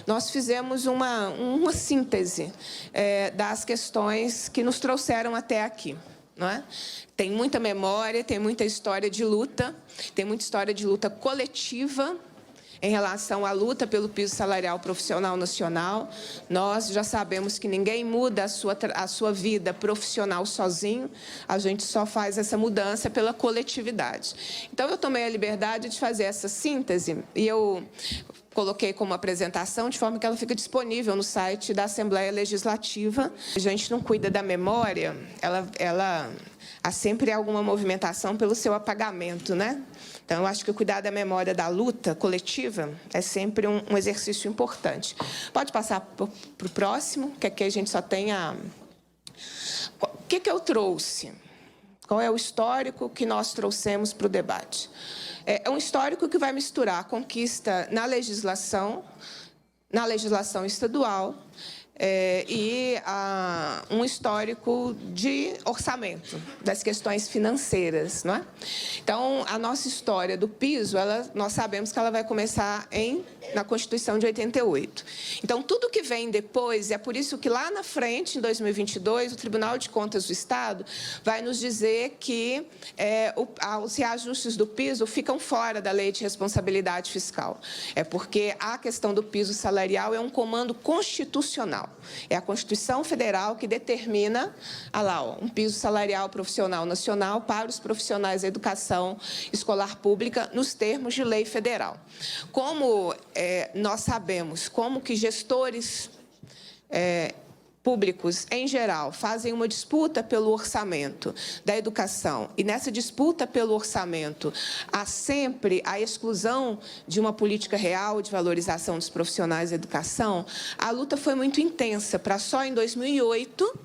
nós fizemos uma síntese das questões que nos trouxeram até aqui. Não é? Tem muita memória, tem muita história de luta, tem muita história de luta coletiva em relação à luta pelo piso salarial profissional nacional. Nós já sabemos que ninguém muda a sua vida profissional sozinho, a gente só faz essa mudança pela coletividade. Então, eu tomei a liberdade de fazer essa síntese e eu coloquei como apresentação, de forma que ela fica disponível no site da Assembleia Legislativa. A gente não cuida da memória, há sempre alguma movimentação pelo seu apagamento, né? Então, eu acho que cuidar da memória da luta coletiva é sempre um exercício importante. Pode passar para o próximo, que aqui a gente só tem a... O que eu trouxe? Qual é o histórico que nós trouxemos para o debate? É um histórico que vai misturar a conquista na legislação estadual, e um histórico de orçamento, das questões financeiras. Não é? Então, a nossa história do piso, nós sabemos que ela vai começar na Constituição de 88. Então, tudo que vem depois, é por isso que lá na frente, em 2022, o Tribunal de Contas do Estado vai nos dizer que os reajustes do piso ficam fora da Lei de Responsabilidade Fiscal. É porque a questão do piso salarial é um comando constitucional. É a Constituição Federal que determina um piso salarial profissional nacional para os profissionais da educação escolar pública nos termos de lei federal. Como nós sabemos, como que gestores públicos, em geral, fazem uma disputa pelo orçamento da educação, e nessa disputa pelo orçamento há sempre a exclusão de uma política real de valorização dos profissionais da educação, a luta foi muito intensa, para só em 2008...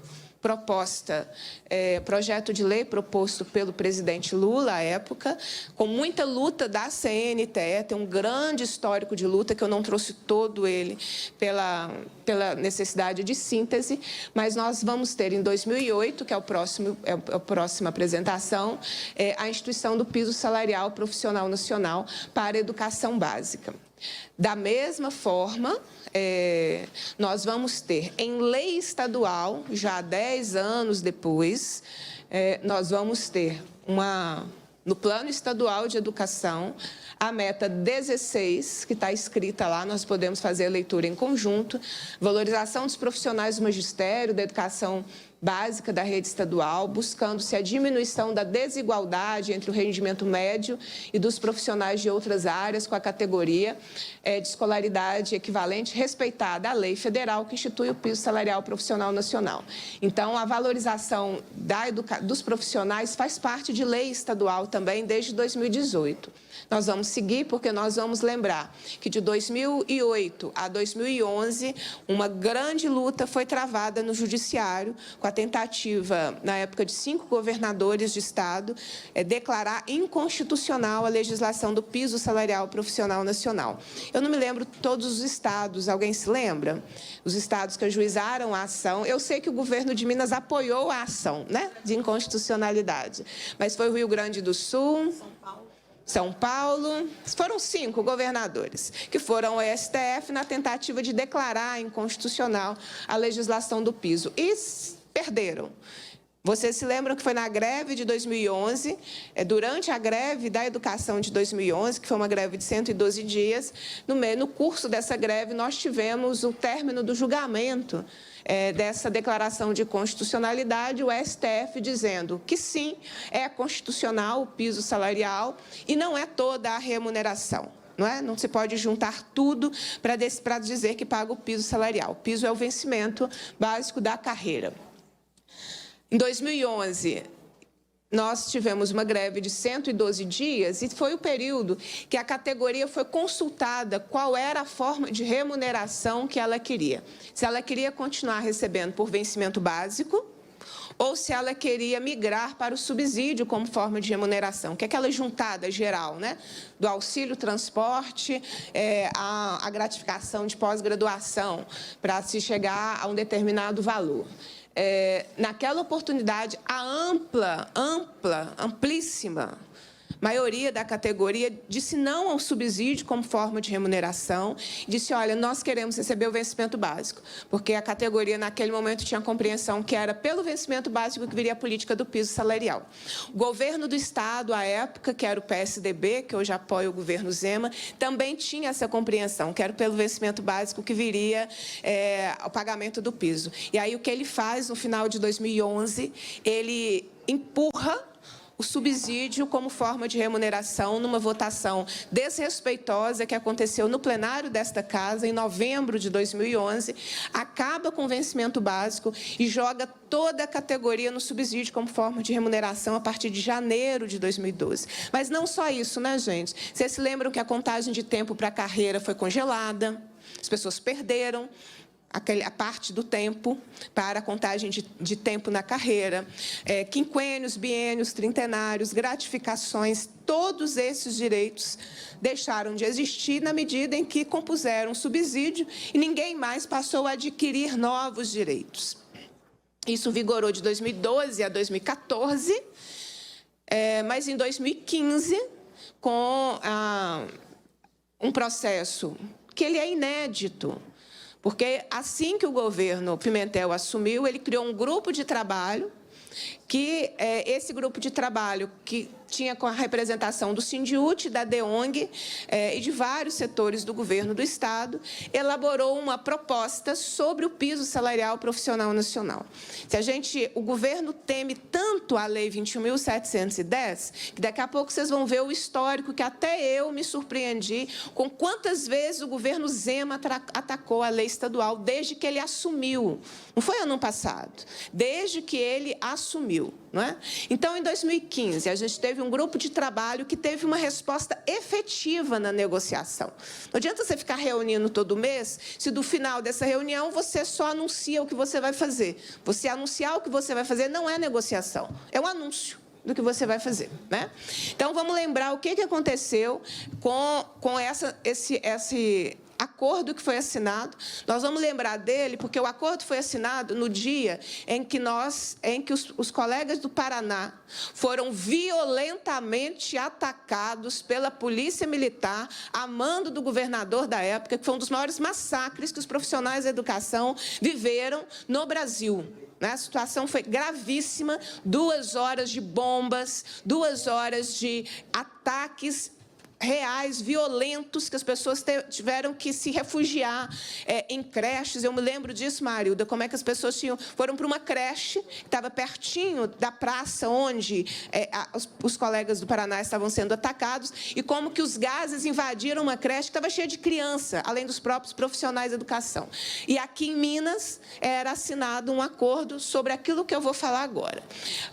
projeto de lei proposto pelo presidente Lula, à época, com muita luta da CNTE, tem um grande histórico de luta, que eu não trouxe todo ele pela necessidade de síntese, mas nós vamos ter, em 2008, que é a próxima apresentação, a instituição do piso salarial profissional nacional para a educação básica. Da mesma forma, nós vamos ter, em lei estadual, já 10 anos depois, nós vamos ter, no Plano Estadual de Educação, a meta 16, que está escrita lá, nós podemos fazer a leitura em conjunto, valorização dos profissionais do magistério, da educação básica da rede estadual, buscando-se a diminuição da desigualdade entre o rendimento médio e dos profissionais de outras áreas com a categoria de escolaridade equivalente respeitada à lei federal que institui o piso salarial profissional nacional. Então, a valorização dos profissionais faz parte de lei estadual também desde 2018. Nós vamos seguir porque nós vamos lembrar que de 2008 a 2011, uma grande luta foi travada no judiciário com a tentativa, na época de 5 governadores de estado, declarar inconstitucional a legislação do piso salarial profissional nacional. Eu não me lembro todos os estados, alguém se lembra? Os estados que ajuizaram a ação. Eu sei que o governo de Minas apoiou a ação, né, de inconstitucionalidade, mas foi o Rio Grande do Sul, São Paulo, foram 5 governadores que foram ao STF na tentativa de declarar inconstitucional a legislação do piso e perderam. Vocês se lembram que foi na greve de 2011, durante a greve da educação de 2011, que foi uma greve de 112 dias, no curso dessa greve nós tivemos o término do julgamento dessa declaração de constitucionalidade, o STF dizendo que sim, é constitucional o piso salarial e não é toda a remuneração. Não se pode juntar tudo para dizer que paga o piso salarial. O piso é o vencimento básico da carreira. Em 2011, nós tivemos uma greve de 112 dias e foi o período que a categoria foi consultada qual era a forma de remuneração que ela queria. Se ela queria continuar recebendo por vencimento básico ou se ela queria migrar para o subsídio como forma de remuneração, que é aquela juntada geral, né, do auxílio transporte, a gratificação de pós-graduação, para se chegar a um determinado valor. Naquela oportunidade, a amplíssima maioria da categoria disse não ao subsídio como forma de remuneração, disse, olha, nós queremos receber o vencimento básico, porque a categoria, naquele momento, tinha a compreensão que era pelo vencimento básico que viria a política do piso salarial. O governo do Estado, à época, que era o PSDB, que hoje apoia o governo Zema, também tinha essa compreensão, que era pelo vencimento básico que viria o pagamento do piso. E aí, o que ele faz, no final de 2011, ele empurra o subsídio como forma de remuneração numa votação desrespeitosa que aconteceu no plenário desta Casa, em novembro de 2011, acaba com o vencimento básico e joga toda a categoria no subsídio como forma de remuneração a partir de janeiro de 2012. Mas não só isso, né, gente? Vocês se lembram que a contagem de tempo para a carreira foi congelada, as pessoas perderam a parte do tempo para a contagem de tempo na carreira, quinquênios, biênios, trintenários, gratificações, todos esses direitos deixaram de existir na medida em que compuseram subsídio e ninguém mais passou a adquirir novos direitos. Isso vigorou de 2012 a 2014, mas em 2015, com um processo que ele é inédito, porque, assim que o governo Pimentel assumiu, ele criou um grupo de trabalho, que esse grupo de trabalho que tinha com a representação do Sindiúti, da DEONG e de vários setores do governo do Estado, elaborou uma proposta sobre o piso salarial profissional nacional. O governo teme tanto a Lei 21.710, que daqui a pouco vocês vão ver o histórico, que até eu me surpreendi com quantas vezes o governo Zema atacou a lei estadual desde que ele assumiu. Não foi ano passado, desde que ele assumiu. Não é? Então, em 2015, a gente teve um grupo de trabalho que teve uma resposta efetiva na negociação. Não adianta você ficar reunindo todo mês, se do final dessa reunião você só anuncia o que você vai fazer. Você anunciar o que você vai fazer não é negociação, é um anúncio do que você vai fazer, né? Então, vamos lembrar o que aconteceu com esse acordo que foi assinado. Nós vamos lembrar dele porque o acordo foi assinado no dia em que os colegas do Paraná foram violentamente atacados pela polícia militar, a mando do governador da época, que foi um dos maiores massacres que os profissionais da educação viveram no Brasil. A situação foi gravíssima, 2 horas de bombas, 2 horas de ataques reais, violentos, que as pessoas tiveram que se refugiar em creches. Eu me lembro disso, Marilda, como é que as pessoas foram para uma creche que estava pertinho da praça onde os colegas do Paraná estavam sendo atacados, e como que os gases invadiram uma creche que estava cheia de criança, além dos próprios profissionais da educação. E aqui em Minas era assinado um acordo sobre aquilo que eu vou falar agora.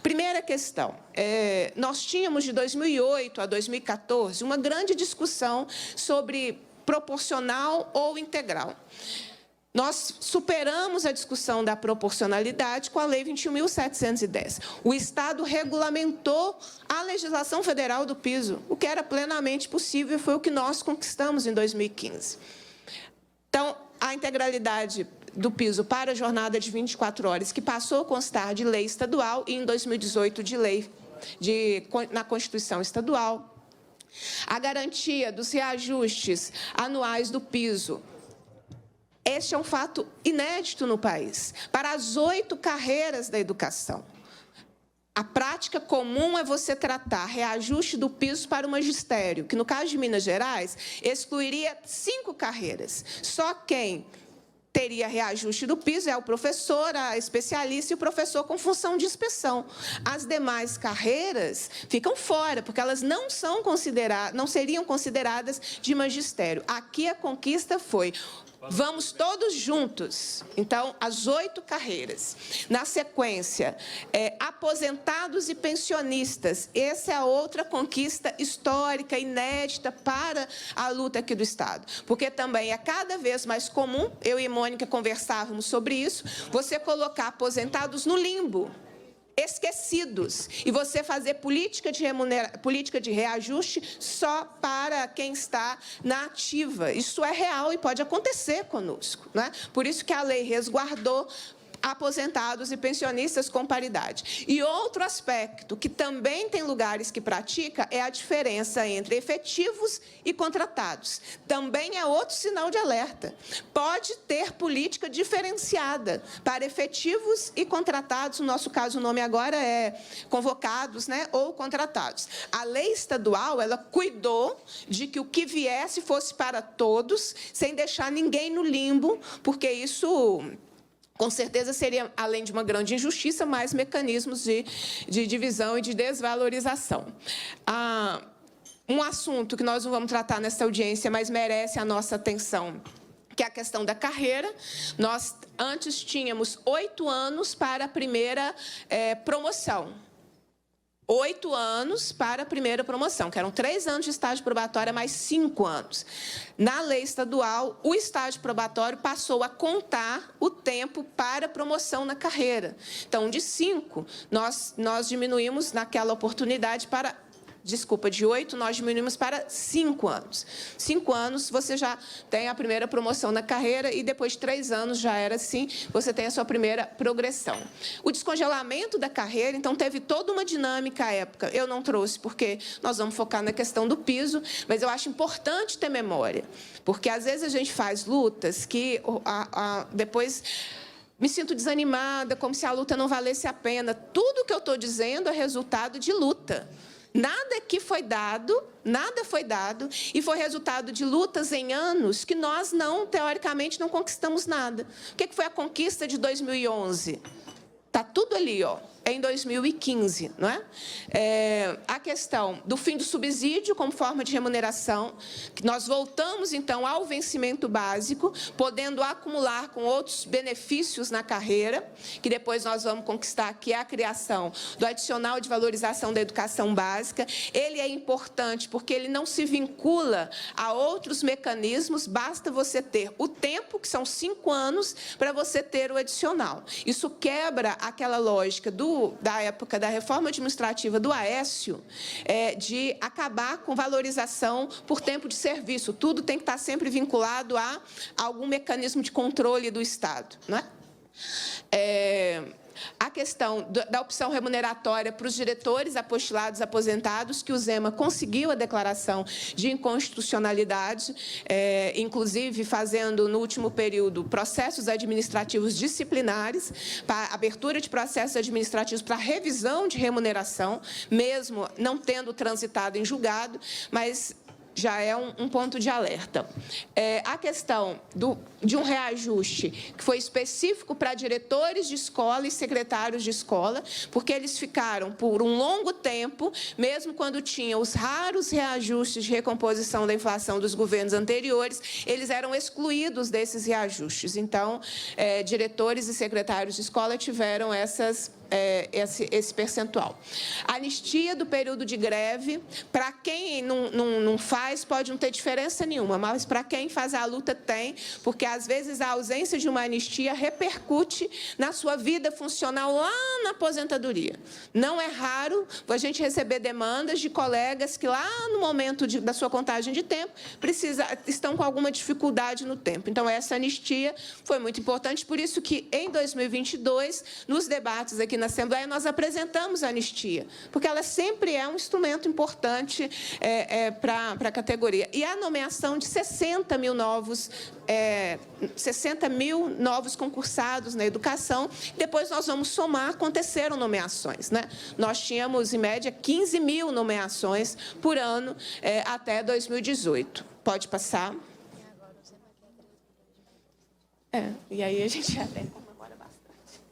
Primeira questão, nós tínhamos de 2008 a 2014 uma grande discussão sobre proporcional ou integral. Nós superamos a discussão da proporcionalidade com a Lei 21.710. O Estado regulamentou a legislação federal do piso, o que era plenamente possível e foi o que nós conquistamos em 2015. Então, a integralidade do piso para a jornada de 24 horas, que passou a constar de lei estadual e, em 2018, de lei na Constituição Estadual. A garantia dos reajustes anuais do piso. Este é um fato inédito no país, para as 8 carreiras da educação. A prática comum é você tratar reajuste do piso para o magistério, que, no caso de Minas Gerais, excluiria 5 carreiras. Só quem teria reajuste do piso é o professor, a especialista e o professor com função de inspeção. As demais carreiras ficam fora, porque elas não seriam consideradas de magistério. Aqui a conquista foi: vamos todos juntos. Então, as 8 carreiras. Na sequência, aposentados e pensionistas. Essa é a outra conquista histórica, inédita para a luta aqui do Estado. Porque também é cada vez mais comum, eu e Mônica conversávamos sobre isso, você colocar aposentados no limbo, esquecidos, e você fazer política de reajuste só para quem está na ativa. Isso é real e pode acontecer conosco, né? Por isso que a lei resguardou aposentados e pensionistas com paridade. E outro aspecto que também tem lugares que pratica é a diferença entre efetivos e contratados. Também é outro sinal de alerta. Pode ter política diferenciada para efetivos e contratados, no nosso caso o nome agora é convocados, né, ou contratados. A lei estadual, ela cuidou de que o que viesse fosse para todos, sem deixar ninguém no limbo, porque isso, com certeza, seria, além de uma grande injustiça, mais mecanismos de divisão e de desvalorização. Um assunto que nós não vamos tratar nessa audiência, mas merece a nossa atenção, que é a questão da carreira. Nós, antes, tínhamos 8 anos para a primeira promoção. 8 anos para a primeira promoção, que eram 3 anos de estágio probatório, mais 5 anos. Na lei estadual, o estágio probatório passou a contar o tempo para promoção na carreira. Então, de 5, nós diminuímos naquela oportunidade para... Desculpa, de 8, nós diminuímos para 5 anos. 5 anos, você já tem a primeira promoção na carreira e depois de 3 anos, já era assim, você tem a sua primeira progressão. O descongelamento da carreira, então, teve toda uma dinâmica à época. Eu não trouxe, porque nós vamos focar na questão do piso, mas eu acho importante ter memória, porque, às vezes, a gente faz lutas que depois... Me sinto desanimada, como se a luta não valesse a pena. Tudo que eu estou dizendo é resultado de luta. Nada foi dado, e foi resultado de lutas em anos que nós, teoricamente, não conquistamos nada. O que foi a conquista de 2011? Está tudo ali, ó. É em 2015, não é? A questão do fim do subsídio como forma de remuneração, que nós voltamos, então, ao vencimento básico, podendo acumular com outros benefícios na carreira, que depois nós vamos conquistar, que é a criação do adicional de valorização da educação básica. Ele é importante porque ele não se vincula a outros mecanismos, basta você ter o tempo, que são 5 anos, para você ter o adicional. Isso quebra aquela lógica da época da reforma administrativa do Aécio, de acabar com valorização por tempo de serviço. Tudo tem que estar sempre vinculado a algum mecanismo de controle do Estado, não é? A questão da opção remuneratória para os diretores apostilados aposentados, que o Zema conseguiu a declaração de inconstitucionalidade, inclusive fazendo, no último período, processos administrativos disciplinares, para abertura de processos administrativos para revisão de remuneração, mesmo não tendo transitado em julgado, mas... já é um ponto de alerta. A questão de um reajuste que foi específico para diretores de escola e secretários de escola, porque eles ficaram por um longo tempo, mesmo quando tinham os raros reajustes de recomposição da inflação dos governos anteriores, eles eram excluídos desses reajustes. Então, diretores e secretários de escola tiveram esse percentual. Anistia do período de greve, para quem não faz, pode não ter diferença nenhuma, mas para quem faz a luta tem, porque às vezes a ausência de uma anistia repercute na sua vida funcional lá na aposentadoria. Não é raro a gente receber demandas de colegas que lá no momento da sua contagem de tempo estão com alguma dificuldade no tempo. Então, essa anistia foi muito importante, por isso que em 2022, nos debates aqui na Assembleia, nós apresentamos a anistia, porque ela sempre é um instrumento importante para a categoria. E a nomeação de 60 mil novos concursados na educação. Depois nós vamos somar, aconteceram nomeações, né? Nós tínhamos, em média, 15 mil nomeações por ano até 2018. Pode passar. E aí a gente até comemora bastante.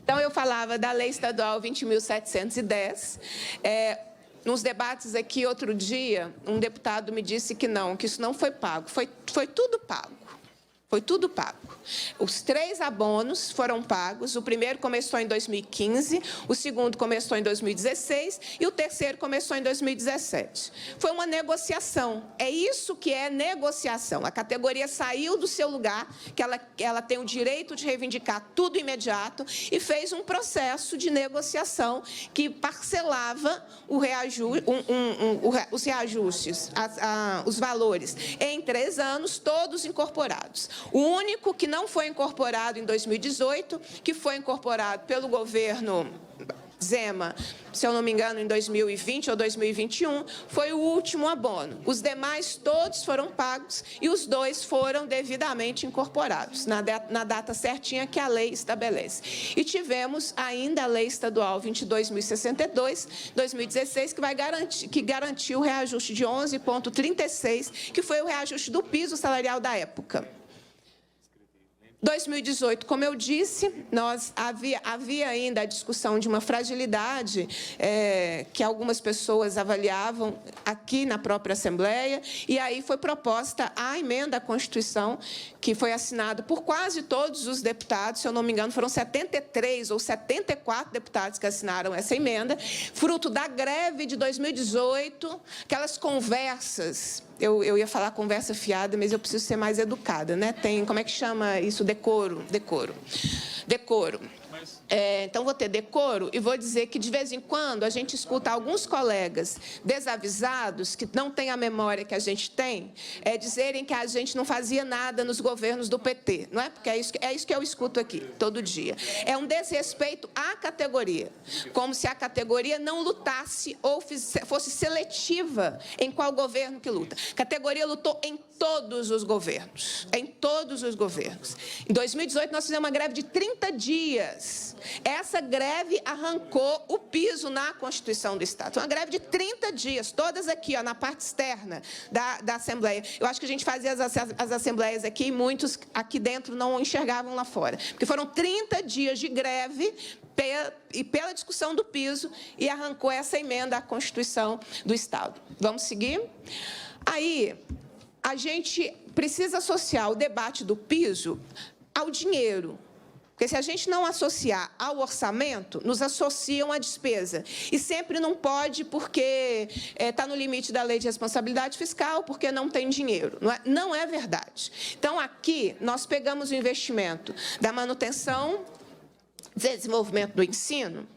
Então, eu falava da Lei Estadual 20.710. Nos debates aqui, outro dia, um deputado me disse que isso não foi pago. Foi tudo pago. Foi tudo pago. Os 3 abonos foram pagos. O primeiro começou em 2015, o segundo começou em 2016 e o terceiro começou em 2017. Foi uma negociação. É isso que é negociação. A categoria saiu do seu lugar, que ela tem o direito de reivindicar tudo imediato, e fez um processo de negociação que parcelava os reajustes, os valores, em 3 anos, todos incorporados. O único que não foi incorporado em 2018, que foi incorporado pelo governo Zema, se eu não me engano, em 2020 ou 2021, foi o último abono. Os demais todos foram pagos e os 2 foram devidamente incorporados, na data certinha que a lei estabelece. E tivemos ainda a Lei Estadual 22.062, 2016, que garantiu o reajuste de 11,36, que foi o reajuste do piso salarial da época. 2018, como eu disse, havia ainda a discussão de uma fragilidade que algumas pessoas avaliavam aqui na própria Assembleia, e aí foi proposta a emenda à Constituição, que foi assinada por quase todos os deputados, se eu não me engano, foram 73 ou 74 deputados que assinaram essa emenda, fruto da greve de 2018, aquelas conversas. Eu ia falar conversa fiada, mas eu preciso ser mais educada, né? Tem, como é que chama isso? Decoro. Então, vou ter decoro e vou dizer que, de vez em quando, a gente escuta alguns colegas desavisados, que não têm a memória que a gente tem, dizerem que a gente não fazia nada nos governos do PT, não é? Porque é isso que eu escuto aqui, todo dia. É um desrespeito à categoria, como se a categoria não lutasse ou fosse seletiva em qual governo que luta. A categoria lutou em todos os governos, em todos os governos. Em 2018, nós fizemos uma greve de 30 dias. Essa greve arrancou o piso na Constituição do Estado. Uma greve de 30 dias, todas aqui, ó, na parte externa da Assembleia. Eu acho que a gente fazia as assembleias aqui e muitos aqui dentro não enxergavam lá fora. Porque foram 30 dias de greve pela discussão do piso e arrancou essa emenda à Constituição do Estado. Vamos seguir? Aí, a gente precisa associar o debate do piso ao dinheiro. Porque se a gente não associar ao orçamento, nos associam à despesa. E sempre não pode porque está no limite da lei de responsabilidade fiscal, porque não tem dinheiro. Não é verdade. Então, aqui, nós pegamos o investimento da manutenção, desenvolvimento do ensino.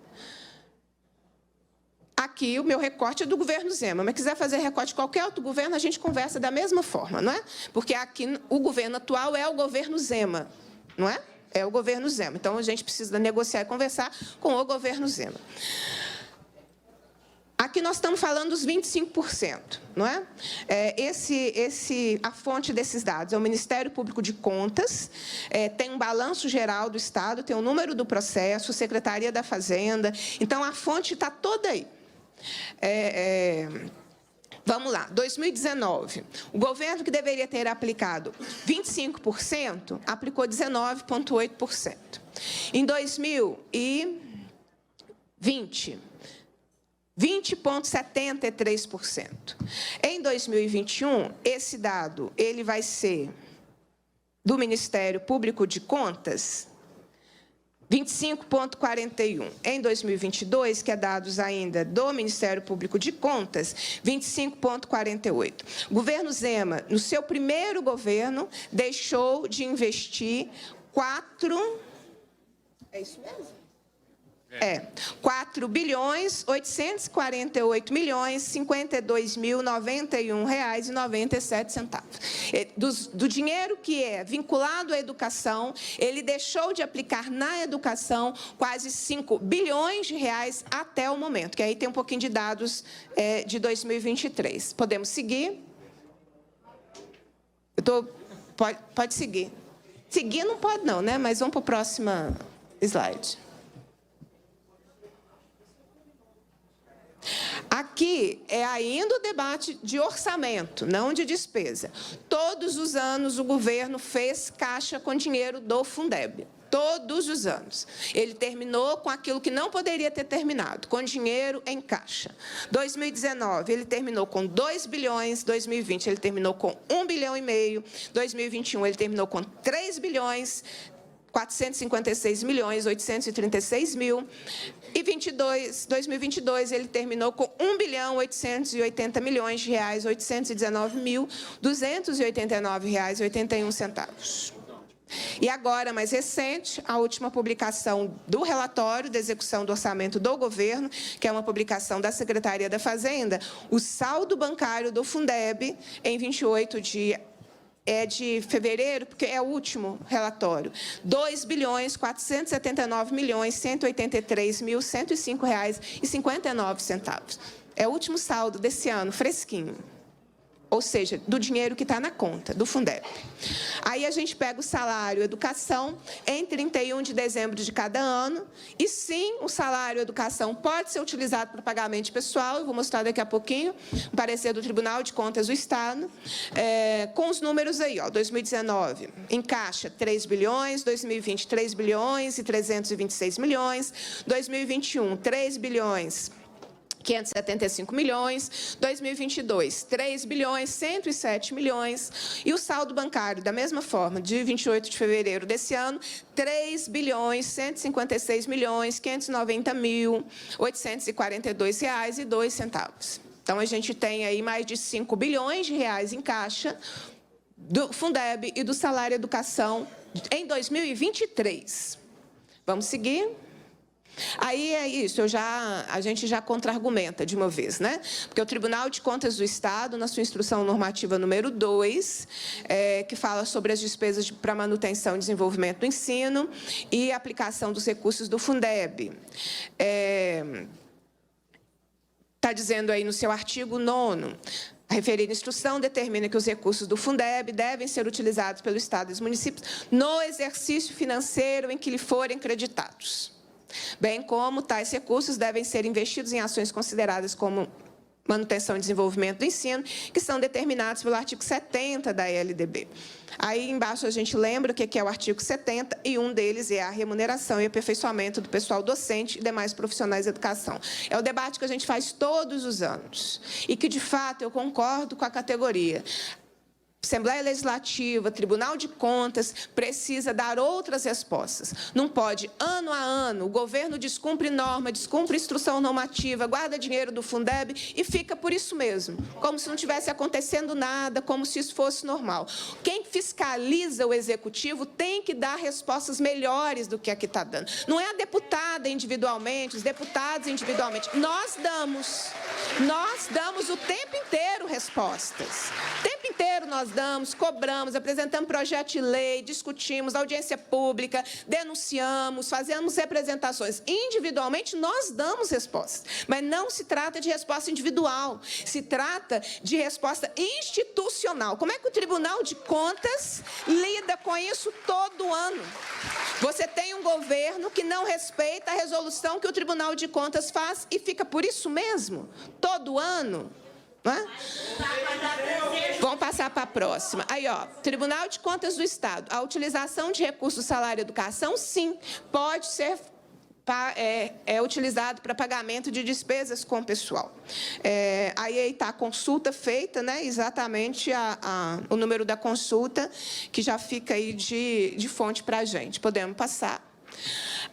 Aqui, o meu recorte é do governo Zema, mas quiser fazer recorte de qualquer outro governo, a gente conversa da mesma forma, não é? Porque aqui, o governo atual é o governo Zema, não é? É o governo Zema. Então, a gente precisa negociar e conversar com o governo Zema. Aqui nós estamos falando dos 25%, não é? A fonte desses dados é o Ministério Público de Contas, tem um balanço geral do Estado, tem o número do processo, Secretaria da Fazenda. Então, a fonte está toda aí. Vamos lá, 2019, o governo que deveria ter aplicado 25%, aplicou 19,8%. Em 2020, 20,73%. Em 2021, esse dado ele vai ser do Ministério Público de Contas, 25,41%. Em 2022, que é dados ainda do Ministério Público de Contas, 25,48%. O governo Zema, no seu primeiro governo, deixou de investir 4.848.052.091,97. Do dinheiro que é vinculado à educação, ele deixou de aplicar na educação quase 5 bilhões de reais até o momento, que aí tem um pouquinho de dados de 2023. Podemos seguir? Pode seguir. Seguir não pode não, né? Mas vamos para o próximo slide. Aqui é ainda o debate de orçamento, não de despesa. Todos os anos o governo fez caixa com dinheiro do Fundeb. Todos os anos. Ele terminou com aquilo que não poderia ter terminado, com dinheiro em caixa. 2019, ele terminou com 2 bilhões, 2020 ele terminou com 1,5 bilhão, 2021 ele terminou com 3 bilhões, 456.836.000, e 2022 ele terminou com 1.880.819.289,81 R$ E agora, mais recente, a última publicação do relatório da execução do orçamento do governo, que é uma publicação da Secretaria da Fazenda, o saldo bancário do Fundeb em 28 de é de fevereiro, porque é o último relatório, R$ 2.479.183.105,59. É o último saldo desse ano, fresquinho. Ou seja, do dinheiro que está na conta, do Fundeb. Aí a gente pega o salário educação em 31 de dezembro de cada ano, e sim, o salário educação pode ser utilizado para pagamento de pessoal, eu vou mostrar daqui a pouquinho, um parecer do Tribunal de Contas do Estado, com os números aí, ó, 2019, em caixa, 3 bilhões, 2020, 3 bilhões e 326 milhões, 2021, 3 bilhões, 575 milhões, 2022, 3 bilhões, 107 milhões, e o saldo bancário, da mesma forma, de 28 de fevereiro desse ano, 3 bilhões, 156 milhões, 590.842,02. Então, a gente tem aí mais de 5 bilhões de reais em caixa do Fundeb e do salário educação em 2023. Vamos seguir? Aí é isso, a gente já contra-argumenta de uma vez, né? Porque o Tribunal de Contas do Estado, na sua instrução normativa número 2, que fala sobre as despesas para manutenção e desenvolvimento do ensino e aplicação dos recursos do Fundeb. Está dizendo aí no seu artigo 9º, a referida instrução determina que os recursos do Fundeb devem ser utilizados pelo Estado e os municípios no exercício financeiro em que lhe forem creditados, bem como tais recursos devem ser investidos em ações consideradas como manutenção e desenvolvimento do ensino, que são determinados pelo artigo 70 da LDB. Aí, embaixo, a gente lembra o que é o artigo 70, e um deles é a remuneração e aperfeiçoamento do pessoal docente e demais profissionais de educação. É o debate que a gente faz todos os anos, e que, de fato, eu concordo com a categoria. Assembleia Legislativa, Tribunal de Contas, precisa dar outras respostas. Não pode, ano a ano, o governo descumpre norma, descumpre instrução normativa, guarda dinheiro do Fundeb e fica por isso mesmo, como se não tivesse acontecendo nada, como se isso fosse normal. Quem fiscaliza o Executivo tem que dar respostas melhores do que a que está dando. Não é a deputada individualmente, os deputados individualmente. Nós damos o tempo inteiro respostas. O tempo inteiro nós damos, cobramos, apresentamos projeto de lei, discutimos, audiência pública, denunciamos, fazemos representações. Individualmente, nós damos respostas, mas não se trata de resposta individual, se trata de resposta institucional. Como é que o Tribunal de Contas lida com isso todo ano? Você tem um governo que não respeita a resolução que o Tribunal de Contas faz e fica por isso mesmo, todo ano? Vamos passar para a próxima. Aí, ó, Tribunal de Contas do Estado. A utilização de recursos do salário e educação, sim, pode ser utilizado para pagamento de despesas com o pessoal. Aí está a consulta feita, né, exatamente o número da consulta, que já fica aí de fonte para a gente. Podemos passar.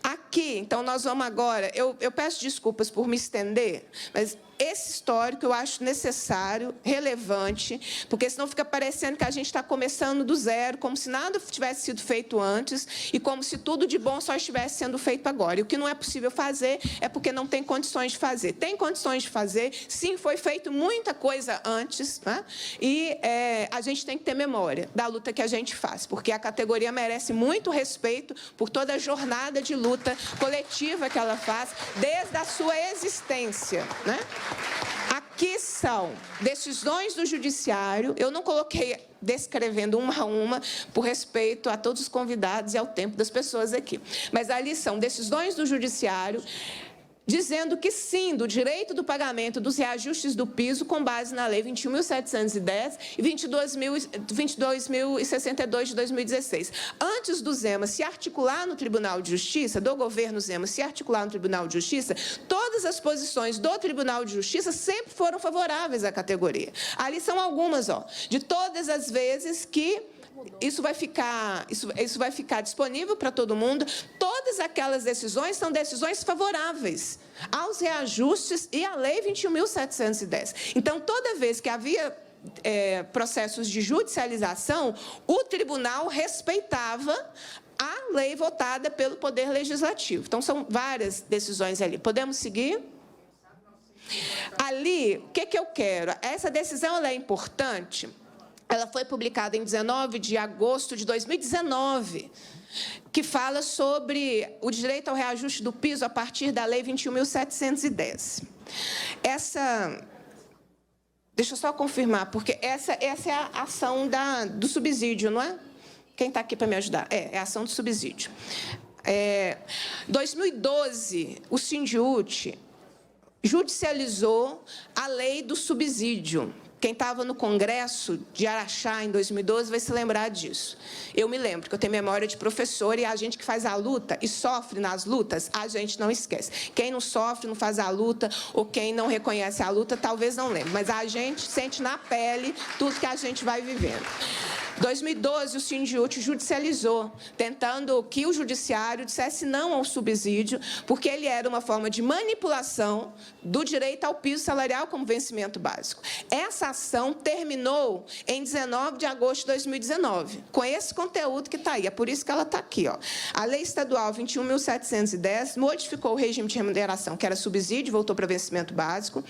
Aqui, então, nós vamos agora... Eu peço desculpas por me estender, mas esse histórico eu acho necessário, relevante, porque senão fica parecendo que a gente está começando do zero, como se nada tivesse sido feito antes e como se tudo de bom só estivesse sendo feito agora. E o que não é possível fazer é porque não tem condições de fazer. Tem condições de fazer, sim, foi feito muita coisa antes, né? E a gente tem que ter memória da luta que a gente faz, porque a categoria merece muito respeito por toda a jornada de luta coletiva que ela faz desde a sua existência, né? Aqui são decisões do Judiciário. Eu não coloquei descrevendo uma a uma, por respeito a todos os convidados e ao tempo das pessoas aqui. Mas ali são decisões do Judiciário dizendo que sim, do direito do pagamento dos reajustes do piso com base na Lei 21.710 e 22.062 de 2016. Antes do Zema se articular no Tribunal de Justiça, do governo Zema se articular no Tribunal de Justiça, todas as posições do Tribunal de Justiça sempre foram favoráveis à categoria. Ali são algumas, ó, de todas as vezes que isso vai ficar disponível para todo mundo. Todas aquelas decisões são decisões favoráveis aos reajustes e à Lei 21.710. Então, toda vez que havia processos de judicialização, o tribunal respeitava a lei votada pelo Poder Legislativo. Então, são várias decisões ali. Podemos seguir? Ali, o que eu quero? Essa decisão ela é importante ela foi publicada em 19 de agosto de 2019, que fala sobre o direito ao reajuste do piso a partir da Lei 21.710. Deixa eu só confirmar, porque essa é a ação do subsídio, não é? Quem está aqui para me ajudar? É a ação do subsídio. Em 2012, o Sindiúti judicializou a lei do subsídio. Quem estava no Congresso de Araxá, em 2012, vai se lembrar disso. Eu me lembro, porque eu tenho memória de professor, e a gente que faz a luta e sofre nas lutas, a gente não esquece. Quem não sofre, não faz a luta, ou quem não reconhece a luta, talvez não lembre. Mas a gente sente na pele tudo que a gente vai vivendo. Em 2012, o Sindiúti judicializou, tentando que o judiciário dissesse não ao subsídio, porque ele era uma forma de manipulação do direito ao piso salarial como vencimento básico. Essa ação terminou em 19 de agosto de 2019, com esse conteúdo que está aí. É por isso que ela está aqui. Ó. A Lei Estadual 21.710 modificou o regime de remuneração, que era subsídio, voltou para vencimento básico.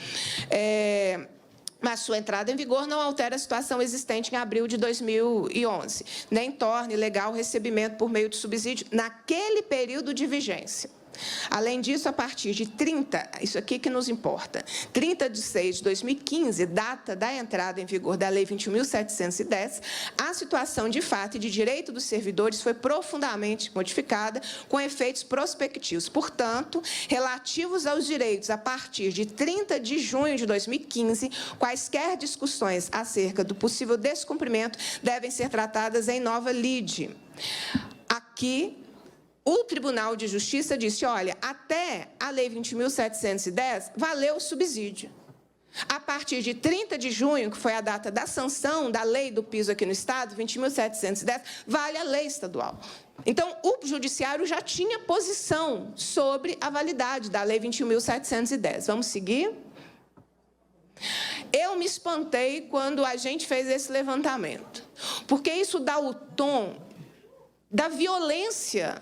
Mas sua entrada em vigor não altera a situação existente em abril de 2011, nem torna ilegal o recebimento por meio de subsídio naquele período de vigência. Além disso, a partir de 30, isso aqui que nos importa, 30 de 6 de 2015, data da entrada em vigor da Lei 21.710, a situação de fato e de direito dos servidores foi profundamente modificada com efeitos prospectivos. Portanto, relativos aos direitos a partir de 30 de junho de 2015, quaisquer discussões acerca do possível descumprimento devem ser tratadas em nova lide. Aqui, o Tribunal de Justiça disse, olha, até a Lei 20.710 valeu o subsídio. A partir de 30 de junho, que foi a data da sanção da lei do piso aqui no Estado, 20.710, vale a lei estadual. Então, o Judiciário já tinha posição sobre a validade da Lei 21.710. Vamos seguir? Eu me espantei quando a gente fez esse levantamento, porque isso dá o tom da violência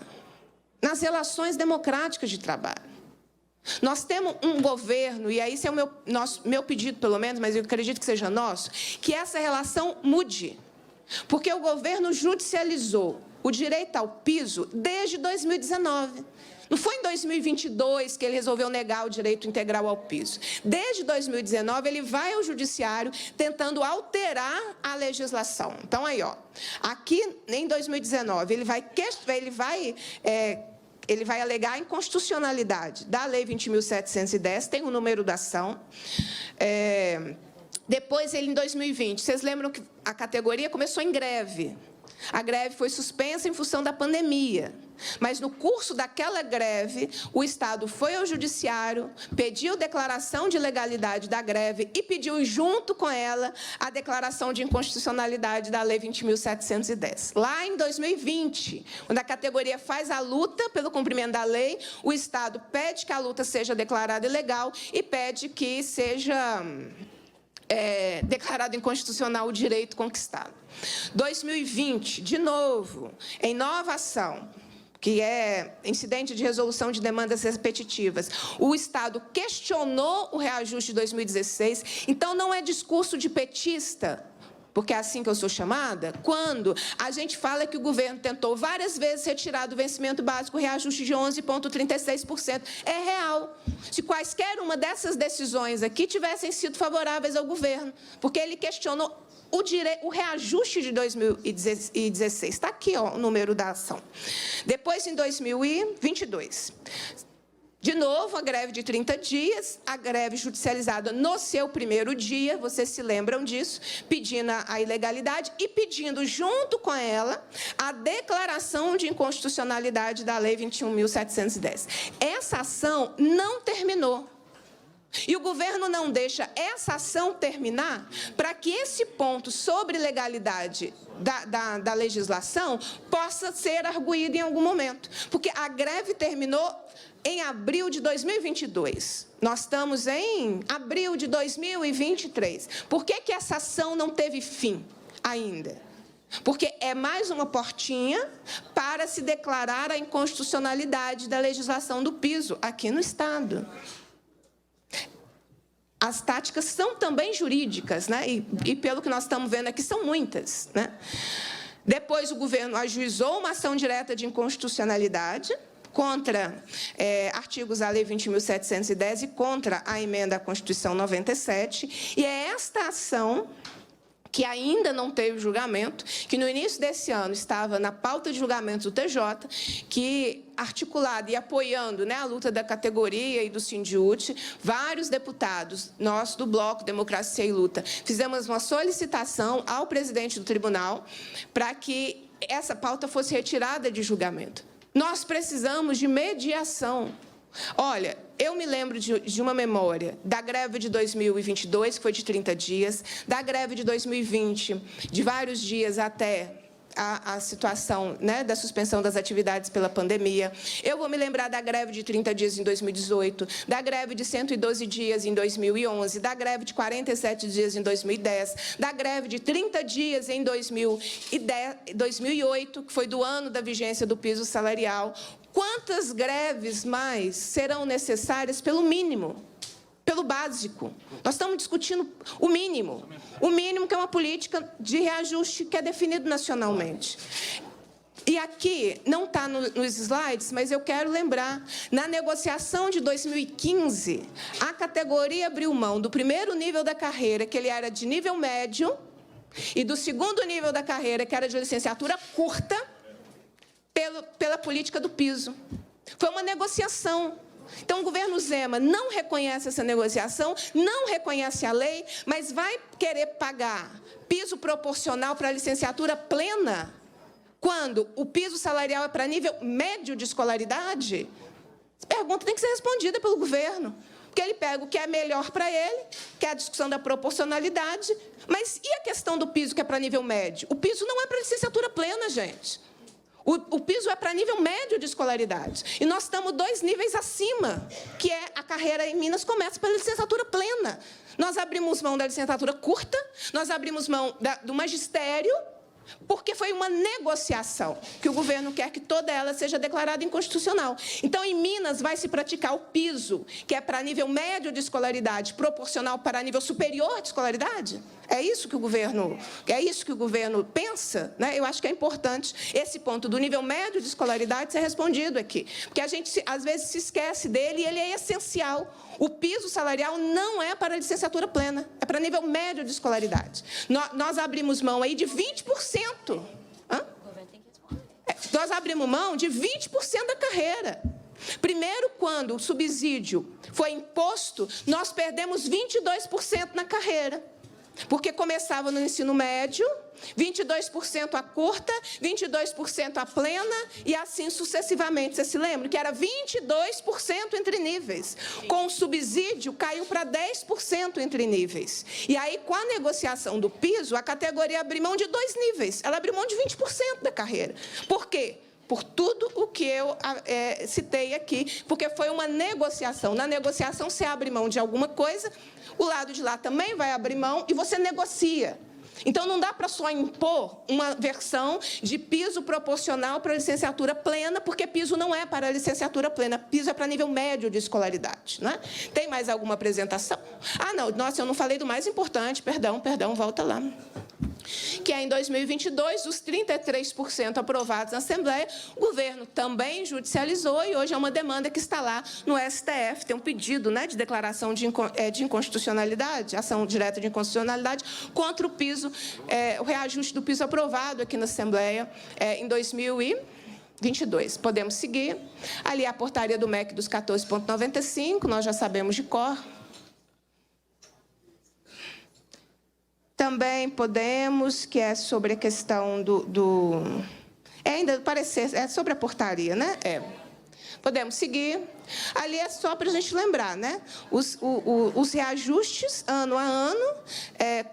nas relações democráticas de trabalho. Nós temos um governo, e aí esse é o meu pedido, pelo menos, mas eu acredito que seja nosso, que essa relação mude. Porque o governo judicializou o direito ao piso desde 2019. Não foi em 2022 que ele resolveu negar o direito integral ao piso. Desde 2019, ele vai ao judiciário tentando alterar a legislação. Então, aí, ó, aqui, em 2019, ele vai alegar a inconstitucionalidade da Lei 20.710, tem o número da ação. Depois, ele, em 2020, vocês lembram que a categoria começou em greve. A greve foi suspensa em função da pandemia. Mas, no curso daquela greve, o Estado foi ao Judiciário, pediu declaração de legalidade da greve e pediu, junto com ela, a declaração de inconstitucionalidade da Lei 20.710. Lá em 2020, quando a categoria faz a luta pelo cumprimento da lei, o Estado pede que a luta seja declarada ilegal e pede que seja declarado inconstitucional o direito conquistado. 2020, de novo, em nova ação, que é incidente de resolução de demandas repetitivas, o Estado questionou o reajuste de 2016, então não é discurso de petista, porque é assim que eu sou chamada, quando a gente fala que o governo tentou várias vezes retirar do vencimento básico o reajuste de 11,36%. É real. Se quaisquer uma dessas decisões aqui tivessem sido favoráveis ao governo, porque ele questionou o reajuste de 2016. Está aqui, ó, o número da ação. Depois, em 2022... De novo, a greve de 30 dias, a greve judicializada no seu primeiro dia, vocês se lembram disso, pedindo a ilegalidade e pedindo, junto com ela, a declaração de inconstitucionalidade da Lei 21.710. Essa ação não terminou. E o governo não deixa essa ação terminar para que esse ponto sobre legalidade da legislação possa ser arguído em algum momento. Porque a greve terminou em abril de 2022. Nós estamos em abril de 2023. Por que essa ação não teve fim ainda? Porque é mais uma portinha para se declarar a inconstitucionalidade da legislação do piso aqui no Estado. as táticas são também jurídicas, né? E pelo que nós estamos vendo aqui, são muitas, né? Depois, o governo ajuizou uma ação direta de inconstitucionalidade contra artigos da Lei 20.710 e contra a emenda à Constituição 97, e é esta ação que ainda não teve julgamento, que no início desse ano estava na pauta de julgamento do TJ, que, articulado e apoiando, né, a luta da categoria e do Sindiúte, vários deputados, nós do Bloco Democracia e Luta, fizemos uma solicitação ao presidente do tribunal para que essa pauta fosse retirada de julgamento. Nós precisamos de mediação. Olha, eu me lembro de uma memória da greve de 2022, que foi de 30 dias, da greve de 2020, de vários dias até a situação, né, da suspensão das atividades pela pandemia. Eu vou me lembrar da greve de 30 dias em 2018, da greve de 112 dias em 2011, da greve de 47 dias em 2010, da greve de 30 dias em 2008, que foi do ano da vigência do piso salarial. Quantas greves mais serão necessárias pelo mínimo, pelo básico? Nós estamos discutindo o mínimo que é uma política de reajuste que é definido nacionalmente. E aqui, não está nos slides, mas eu quero lembrar, na negociação de 2015, a categoria abriu mão do primeiro nível da carreira, que ele era de nível médio, e do segundo nível da carreira, que era de licenciatura curta, pela política do piso. Foi uma negociação. Então, o governo Zema não reconhece essa negociação, não reconhece a lei, mas vai querer pagar piso proporcional para a licenciatura plena, quando o piso salarial é para nível médio de escolaridade? Essa pergunta tem que ser respondida pelo governo, porque ele pega o que é melhor para ele, que é a discussão da proporcionalidade, mas e a questão do piso que é para nível médio? O piso não é para licenciatura plena, gente. O piso é para nível médio de escolaridade. E nós estamos 2 níveis acima, que é a carreira em Minas começa pela licenciatura plena. Nós abrimos mão da licenciatura curta, nós abrimos mão do magistério, porque foi uma negociação, que o governo quer que toda ela seja declarada inconstitucional. Então, em Minas, vai se praticar o piso, que é para nível médio de escolaridade, proporcional para nível superior de escolaridade? É isso que o governo pensa, né? Eu acho que é importante esse ponto do nível médio de escolaridade ser respondido aqui, porque a gente, às vezes, se esquece dele e ele é essencial. O piso salarial não é para a licenciatura plena, é para nível médio de escolaridade. Nós abrimos mão aí de 20%. Nós abrimos mão de 20% da carreira. Primeiro, quando o subsídio foi imposto, nós perdemos 22% na carreira, porque começava no ensino médio, 22% a curta, 22% a plena, e assim sucessivamente. Você se lembra que era 22% entre níveis. Com o subsídio, caiu para 10% entre níveis. E aí, com a negociação do piso, a categoria abriu mão de 2 níveis. Ela abriu mão de 20% da carreira. Por quê? Por tudo o que eu citei aqui, porque foi uma negociação. Na negociação, você abre mão de alguma coisa, o lado de lá também vai abrir mão e você negocia. Então, não dá para só impor uma versão de piso proporcional para a licenciatura plena, porque piso não é para a licenciatura plena, piso é para nível médio de escolaridade, né? Tem mais alguma apresentação? Ah, não, nossa, eu não falei do mais importante, perdão, volta lá. Que é em 2022, os 33% aprovados na Assembleia, o governo também judicializou e hoje é uma demanda que está lá no STF. Tem um pedido, né, de declaração de inconstitucionalidade, ação direta de inconstitucionalidade, contra o piso, o reajuste do piso aprovado aqui na Assembleia em 2022. Podemos seguir. Ali a portaria do MEC dos 14,95, nós já sabemos de cor. Também podemos, que é sobre a questão ainda parecer, é sobre a portaria, né? Podemos seguir. Ali é só para a gente lembrar, né? Os reajustes, ano a ano,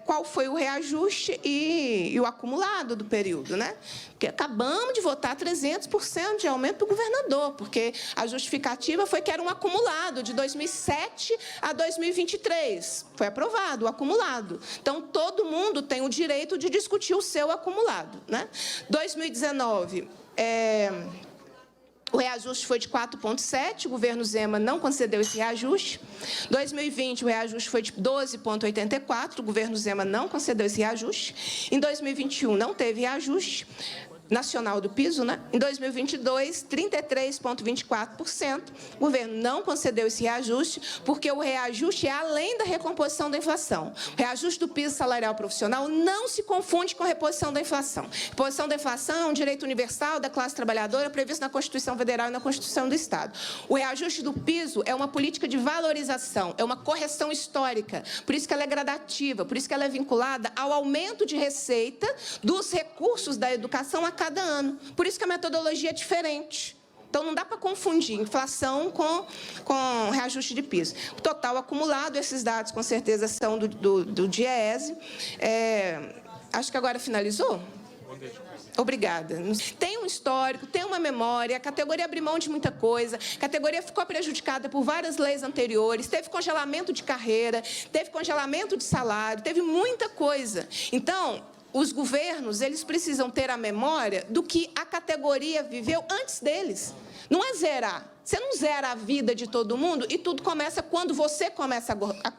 qual foi o reajuste e o acumulado do período, né? Porque acabamos de votar 300% de aumento do governador, porque a justificativa foi que era um acumulado de 2007 a 2023. Foi aprovado o acumulado. Então, todo mundo tem o direito de discutir o seu acumulado, né? 2019, O reajuste foi de 4,7%, o governo Zema não concedeu esse reajuste. Em 2020, o reajuste foi de 12,84%, o governo Zema não concedeu esse reajuste. Em 2021, não teve reajuste nacional do piso, né? Em 2022, 33,24%. O governo não concedeu esse reajuste, porque o reajuste é além da recomposição da inflação. O reajuste do piso salarial profissional não se confunde com a reposição da inflação. A reposição da inflação é um direito universal da classe trabalhadora previsto na Constituição Federal e na Constituição do Estado. O reajuste do piso é uma política de valorização, é uma correção histórica, por isso que ela é gradativa, por isso que ela é vinculada ao aumento de receita dos recursos da educação a cada ano. Por isso que a metodologia é diferente. Então, não dá para confundir inflação com reajuste de piso. O total acumulado, esses dados, com certeza, são do DIEESE. Acho que agora finalizou? Obrigada. Tem um histórico, tem uma memória, a categoria abriu mão de muita coisa, a categoria ficou prejudicada por várias leis anteriores, teve congelamento de carreira, teve congelamento de salário, teve muita coisa. Então, os governos, eles precisam ter a memória do que a categoria viveu antes deles. Não é zerar. Você não zera a vida de todo mundo e tudo começa quando você começa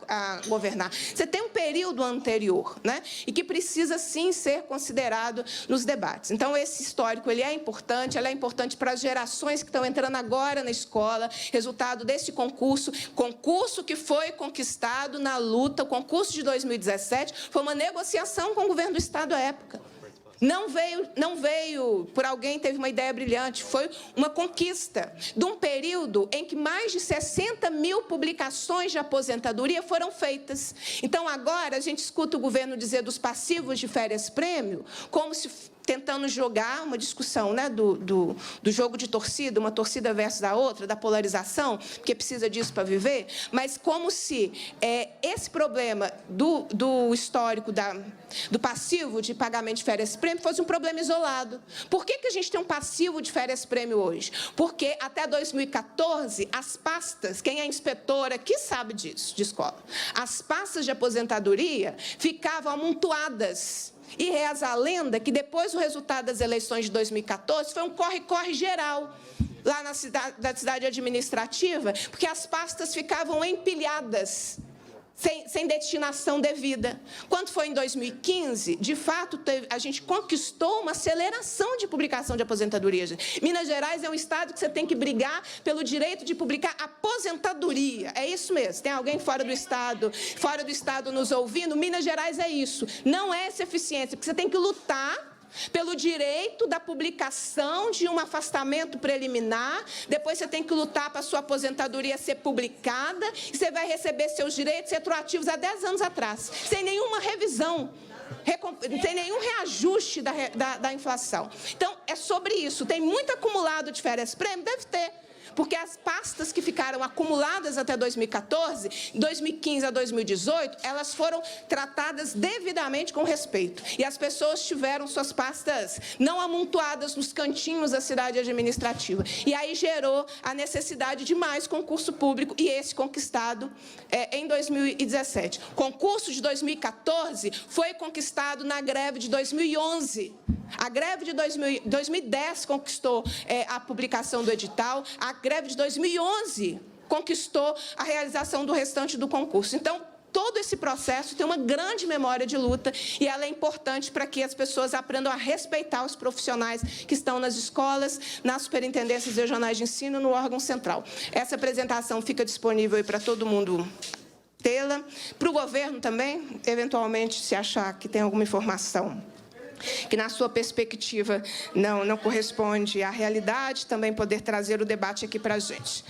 a governar. Você tem um período anterior, né? E que precisa, sim, ser considerado nos debates. Então, esse histórico ele é importante para as gerações que estão entrando agora na escola, resultado desse concurso que foi conquistado na luta, o concurso de 2017, foi uma negociação com o governo do Estado à época. Não veio por alguém teve uma ideia brilhante, foi uma conquista de um período em que mais de 60 mil publicações de aposentadoria foram feitas. Então, agora, a gente escuta o governo dizer dos passivos de férias-prêmio, como se tentando jogar uma discussão, né, do jogo de torcida, uma torcida versus a outra, da polarização, porque precisa disso para viver, mas como se esse problema do histórico do passivo de pagamento de férias-prêmio fosse um problema isolado. Por que a gente tem um passivo de férias-prêmio hoje? Porque até 2014, as pastas, quem é inspetora aqui sabe disso, de escola, as pastas de aposentadoria ficavam amontoadas. E reza a lenda que, depois do resultado das eleições de 2014, foi um corre-corre geral lá na cidade administrativa, porque as pastas ficavam empilhadas, sem destinação devida. Quando foi em 2015, de fato, a gente conquistou uma aceleração de publicação de aposentadoria. Minas Gerais é um estado que você tem que brigar pelo direito de publicar aposentadoria. É isso mesmo. Tem alguém fora do estado nos ouvindo? Minas Gerais é isso. Não é essa eficiência, porque você tem que lutar pelo direito da publicação de um afastamento preliminar, depois você tem que lutar para a sua aposentadoria ser publicada, e você vai receber seus direitos retroativos há 10 anos atrás, sem nenhuma revisão, sem nenhum reajuste da inflação. Então, é sobre isso. Tem muito acumulado de férias-prêmio? Deve ter. Porque as pastas que ficaram acumuladas até 2014, de 2015 a 2018, elas foram tratadas devidamente com respeito. E as pessoas tiveram suas pastas não amontoadas nos cantinhos da cidade administrativa. E aí gerou a necessidade de mais concurso público, e esse conquistado em 2017. O concurso de 2014 foi conquistado na greve de 2011. A greve de 2010 conquistou a publicação do edital, a greve de 2011 conquistou a realização do restante do concurso. Então, todo esse processo tem uma grande memória de luta e ela é importante para que as pessoas aprendam a respeitar os profissionais que estão nas escolas, nas superintendências regionais de ensino, no órgão central. Essa apresentação fica disponível aí para todo mundo tê-la. Para o governo também, eventualmente, se achar que tem alguma informação que, na sua perspectiva, não corresponde à realidade, também poder trazer o debate aqui para a gente.